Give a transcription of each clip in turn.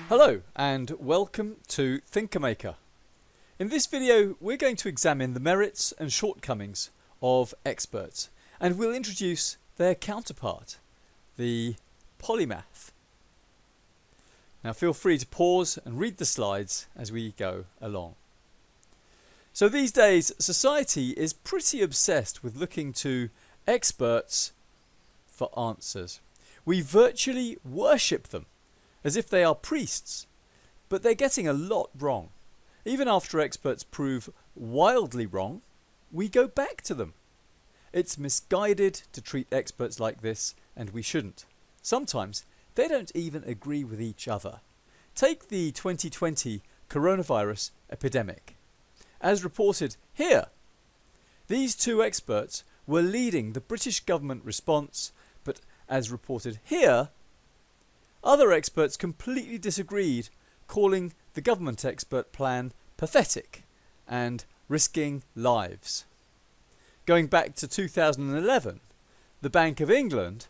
Hello and welcome to Thinkermaker. In this video we're going to examine the merits and shortcomings of experts, and we'll introduce their counterpart, the polymath. Now feel free to pause and read the slides as we go along. So these days society is pretty obsessed with looking to experts for answers. We virtually worship them as if they are priests, but they're getting a lot wrong. Even after experts prove wildly wrong, we go back to them. It's misguided to treat experts like this, and we shouldn't. Sometimes they don't even agree with each other. Take the 2020 coronavirus epidemic. As reported here, these two experts were leading the British government response, but as reported here, other experts completely disagreed, calling the government expert plan pathetic and risking lives. Going back to 2011, the Bank of England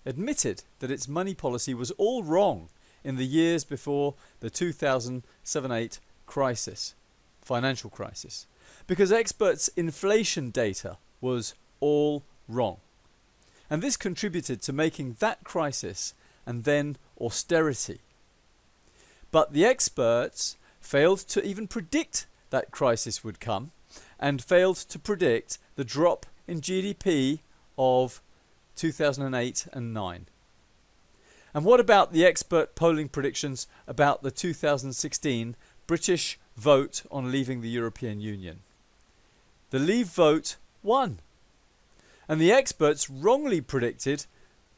admitted that its money policy was all wrong in the years before the 2007-08 crisis, financial crisis, because experts' inflation data was all wrong. And this contributed to making that crisis and then austerity. But the experts failed to even predict that crisis would come, and failed to predict the drop in GDP of 2008 and 9. And what about the expert polling predictions about the 2016 British vote on leaving the European Union? The Leave vote won. And the experts wrongly predicted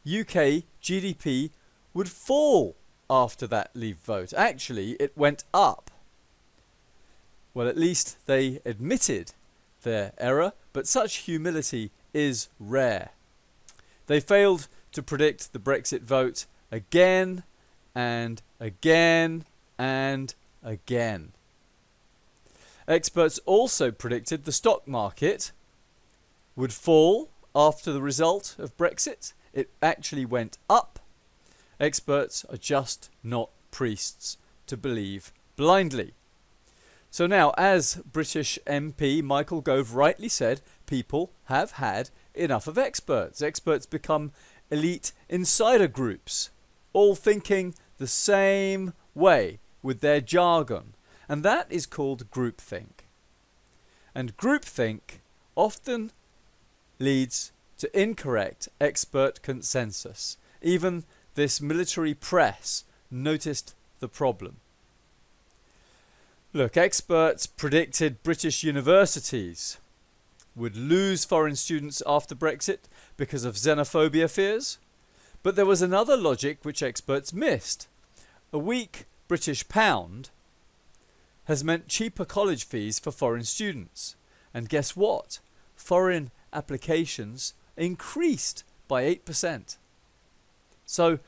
UK GDP would fall after that Leave vote. Actually, it went up. Well, at least they admitted their error, but such humility is rare. They failed to predict the Brexit vote again and again and again. Experts also predicted the stock market would fall after the result of Brexit. It actually went up. Experts are just not priests to believe blindly. So now, as British MP Michael Gove rightly said, people have had enough of experts. Experts become elite insider groups, all thinking the same way with their jargon, and that is called groupthink. And groupthink often leads to incorrect expert consensus. Even this military press noticed the problem. Look, experts predicted British universities would lose foreign students after Brexit because of xenophobia fears. But there was another logic which experts missed. A weak British pound has meant cheaper college fees for foreign students. And guess what? Foreign applications increased by 8%. So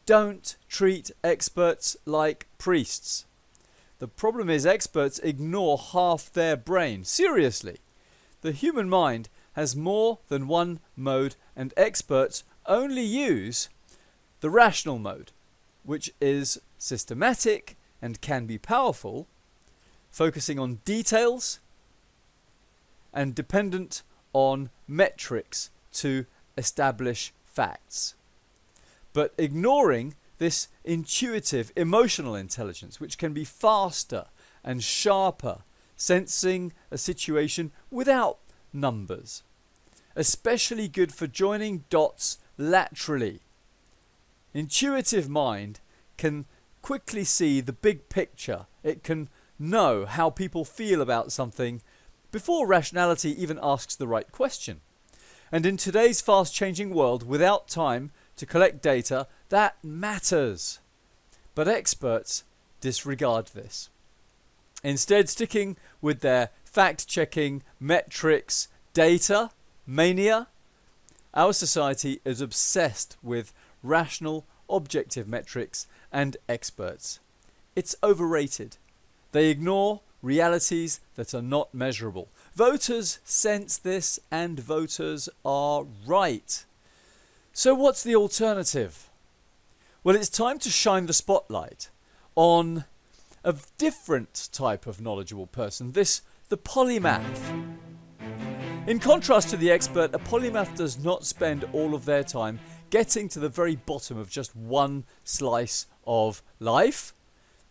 don't treat experts like priests. The problem is experts ignore half their brain. Seriously, the human mind has more than one mode, and experts only use the rational mode, which is systematic and can be powerful, focusing on details and dependent on metrics to establish facts. But ignoring this intuitive emotional intelligence, which can be faster and sharper, sensing a situation without numbers. Especially good for joining dots laterally. Intuitive mind can quickly see the big picture. It can know how people feel about something before rationality even asks the right question. And in today's fast-changing world, without time to collect data, that matters. But experts disregard this. Instead, sticking with their fact-checking, metrics, data mania, our society is obsessed with rational, objective metrics and experts. It's overrated. They ignore realities that are not measurable. Voters sense this, and voters are right. So what's the alternative? Well, it's time to shine the spotlight on a different type of knowledgeable person, the polymath. In contrast to the expert, a polymath does not spend all of their time getting to the very bottom of just one slice of life.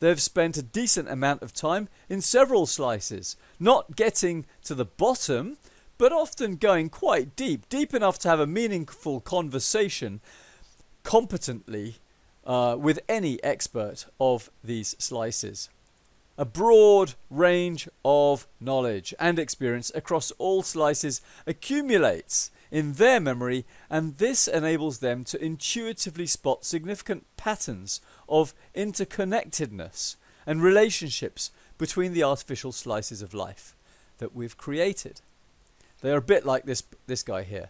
They've spent a decent amount of time in several slices, not getting to the bottom, but often going quite deep enough to have a meaningful conversation competently with any expert of these slices. A broad range of knowledge and experience across all slices accumulates in their memory, and this enables them to intuitively spot significant patterns of interconnectedness and relationships between the artificial slices of life that we've created. They are a bit like this guy here.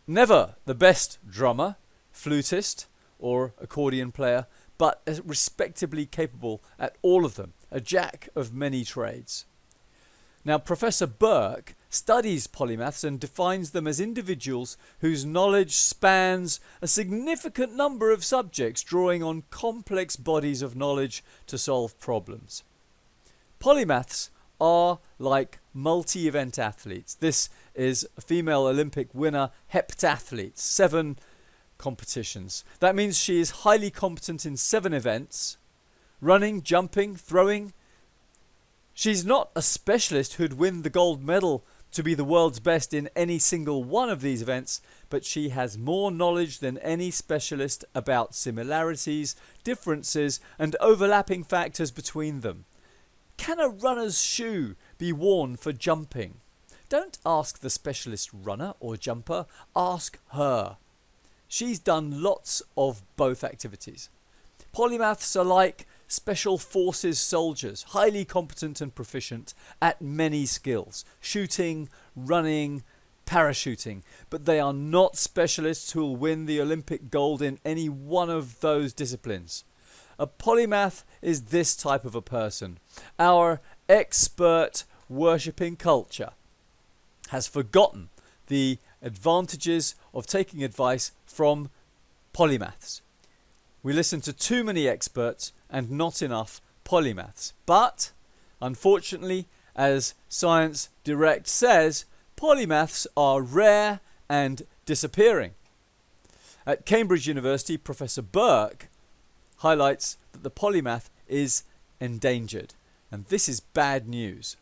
Never the best drummer, flutist, or accordion player, but respectably capable at all of them, a jack of many trades. Now, Professor Burke studies polymaths and defines them as individuals whose knowledge spans a significant number of subjects, drawing on complex bodies of knowledge to solve problems. Polymaths are like multi-event athletes. This is a female Olympic winner, heptathlete, 7 competitions. That means she is highly competent in 7 events: running, jumping, throwing. She's not a specialist who'd win the gold medal to be the world's best in any single one of these events, but she has more knowledge than any specialist about similarities, differences, and overlapping factors between them. Can a runner's shoe be worn for jumping? Don't ask the specialist runner or jumper, ask her. She's done lots of both activities. Polymaths are like special forces soldiers, highly competent and proficient at many skills: shooting, running, parachuting. But they are not specialists who will win the Olympic gold in any one of those disciplines. A polymath is this type of a person. Our expert worshipping culture has forgotten the advantages of taking advice from polymaths. We listen to too many experts and not enough polymaths. But, unfortunately, as Science Direct says, polymaths are rare and disappearing. At Cambridge University, Professor Burke highlights that the polymath is endangered, and this is bad news.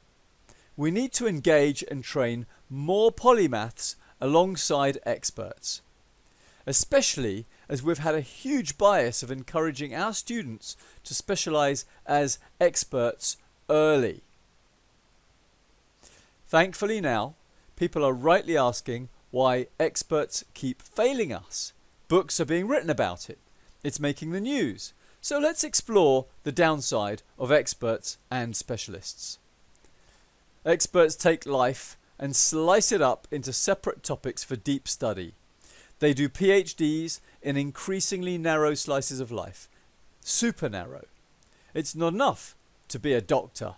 We need to engage and train more polymaths alongside experts, especially as we've had a huge bias of encouraging our students to specialise as experts early. Thankfully now, people are rightly asking why experts keep failing us. Books are being written about it. It's making the news. So let's explore the downside of experts and specialists. Experts take life and slice it up into separate topics for deep study. They do PhDs in increasingly narrow slices of life. Super narrow. It's not enough to be a doctor.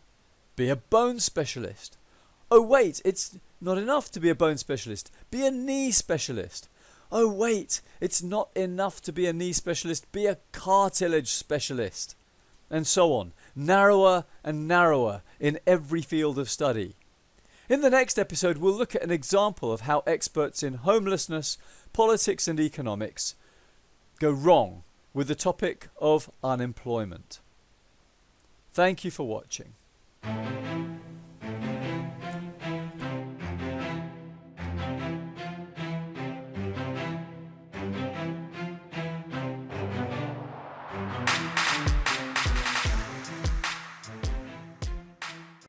Be a bone specialist. Oh wait, it's not enough to be a bone specialist. Be a knee specialist. Oh wait, it's not enough to be a knee specialist. Be a cartilage specialist. And so on. Narrower and narrower in every field of study. In the next episode, we'll look at an example of how experts in homelessness, politics and economics go wrong with the topic of unemployment. Thank you for watching.